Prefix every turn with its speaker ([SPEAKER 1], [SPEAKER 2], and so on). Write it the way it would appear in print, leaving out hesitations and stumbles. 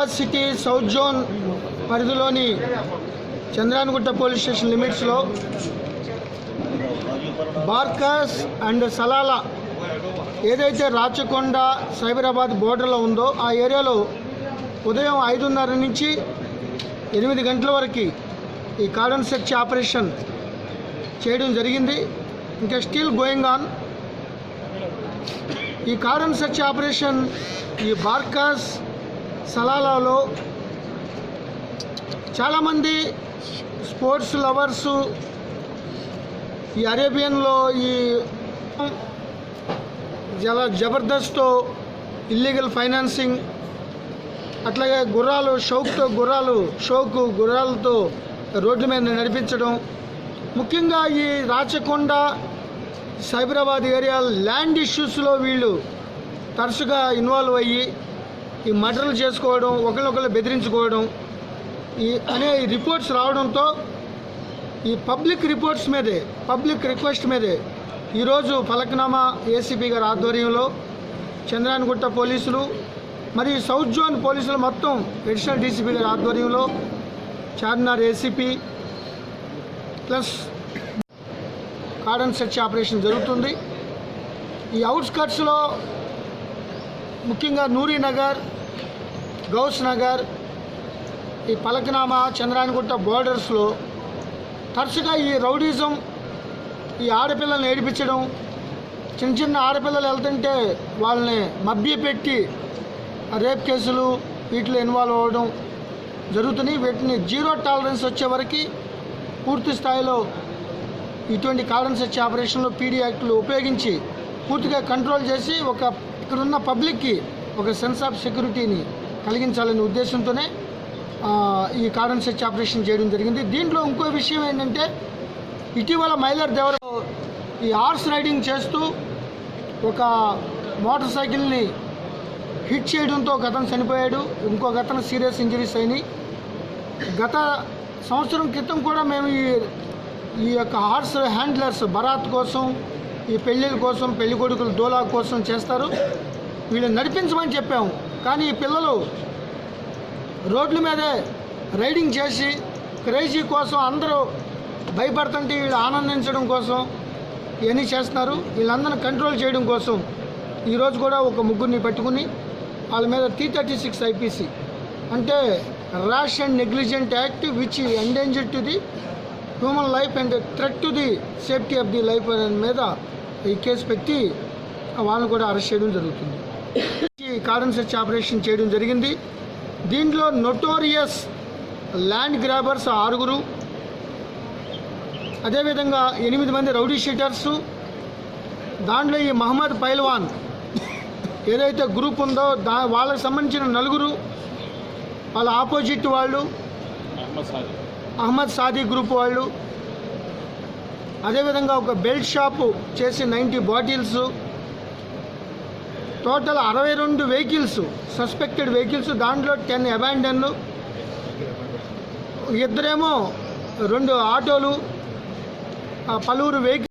[SPEAKER 1] Hyderabad city south zone పరిధిలోని Chandrayangutta police station లిమిట్స్లో Barkas and సలాల ఏదైతే రాచకొండ సైబరాబాద్ బోర్డర్లో ఉందో ఆ ఏరియాలో ఉదయం 5:30 నుంచి 8 గంటల వరకు ఈ కార్డన్ సెర్చ్ ఆపరేషన్ చేయడం జరిగింది. ఇంకా స్టిల్ గోయింగ్ ఆన్. ఈ కార్డన్ సెర్చ్ ఆపరేషన్ ఈ బార్కాస్ సలాలలో చాలామంది స్పోర్ట్స్ లవర్సు ఈ అరేబియన్లో ఈ జబర్దస్త్ ఇల్లీగల్ ఫైనాన్సింగ్, అట్లాగే గుర్రాలతో రోడ్ల మీద నడిపించడం, ముఖ్యంగా ఈ రాచకొండ సైబరాబాద్ ఏరియా ల్యాండ్ ఇష్యూస్లో వీళ్ళు తరచుగా ఇన్వాల్వ్ అయ్యి ఈ మర్డర్లు చేసుకోవడం, ఒకరినొకరు బెదిరించుకోవడం అనే రిపోర్ట్స్ రావడంతో ఈ పబ్లిక్ రిక్వెస్ట్ మీదే ఈరోజు ఫలక్నామా ఏసీపీ గారి ఆధ్వర్యంలో చంద్రాయనగుట్ట పోలీసులు మరియు సౌత్ జోన్ పోలీసులు మొత్తం అడిషనల్ డీసీపీ గారి ఆధ్వర్యంలో Charminar ACP plus cordon search operation జరుగుతుంది. ఈ అవుట్స్కట్స్లో ముఖ్యంగా నూరీనగర్, గౌస్ నగర్, ఈ ఫలక్నామా చంద్రాయనగుట్ట బోర్డర్స్లో తరచుగా ఈ రౌడీజం, ఈ ఆడపిల్లల్ని ఏడిపించడం, చిన్న ఆడపిల్లలు వెళ్తుంటే వాళ్ళని మభ్యపెట్టి రేప్ కేసులు వీటిలో ఇన్వాల్వ్ అవ్వడం జరుగుతున్నాయి. వీటిని జీరో టాలరెన్స్ వచ్చే వరకు పూర్తి స్థాయిలో ఇటువంటి కార్డన్ సెర్చ్ ఆపరేషన్లో పీడీ యాక్టులు ఉపయోగించి పూర్తిగా కంట్రోల్ చేసి ఇక్కడున్న పబ్లిక్కి ఒక సెన్స్ ఆఫ్ సెక్యూరిటీని కలిగించాలనే ఉద్దేశంతోనే ఈ కార్డన్ సెర్చ్ ఆపరేషన్ చేయడం జరిగింది. దీంట్లో ఇంకో విషయం ఏంటంటే ఇటీవల మైలర్దేవరలో ఈ హార్స్ రైడింగ్ చేస్తూ ఒక మోటార్ సైకిల్ని హిట్ చేయడంతో ఒక అతను చనిపోయాడు, ఇంకొక అతను సీరియస్ ఇంజరీస్ అయినాయి. గత సంవత్సరం క్రితం కూడా మేము ఈ యొక్క హార్స్ హ్యాండ్లర్స్ బరాత్ కోసం, ఈ పెళ్ళిళ్ళ కోసం, పెళ్లి కొడుకులు డోలా కోసం చేస్తారు, వీళ్ళని నడిపించమని చెప్పాము. కానీ ఈ పిల్లలు రోడ్ల మీదే రైడింగ్ చేసి క్రేజీ కోసం అందరూ భయపడుతుంటే వీళ్ళు ఆనందించడం కోసం ఇవన్నీ చేస్తున్నారు. వీళ్ళందరినీ కంట్రోల్ చేయడం కోసం ఈరోజు కూడా ఒక ముగ్గురిని పట్టుకుని వాళ్ళ మీద 336 IPC అంటే rash and negligent act which endanger to the human life and threat to the safety of the life మీద ఈ కేసు పెట్టి వాళ్ళని కూడా అరెస్ట్ చేయడం జరుగుతుంది. ఈ కార్డన్ సెర్చ్ ఆపరేషన్ చేయడం జరిగింది. దీంట్లో నోటోరియస్ ల్యాండ్ గ్రాబర్స్ 6, అదేవిధంగా 8 మంది రౌడీ షీటర్సు, దాంట్లో ఈ మహమ్మద్ పైల్వాన్ ఏదైతే గ్రూప్ ఉందో వాళ్ళకి సంబంధించిన 4, వాళ్ళ ఆపోజిట్ వాళ్ళు అహ్మద్ సాదీ గ్రూప్ వాళ్ళు, అదేవిధంగా ఒక బెల్ట్ షాపు చేసి 90 bottles, total 62 vehicles, suspected vehicles, దాంట్లో 10 అబాండన్లు, 2 ఆటోలు, పలువురు వెహికల్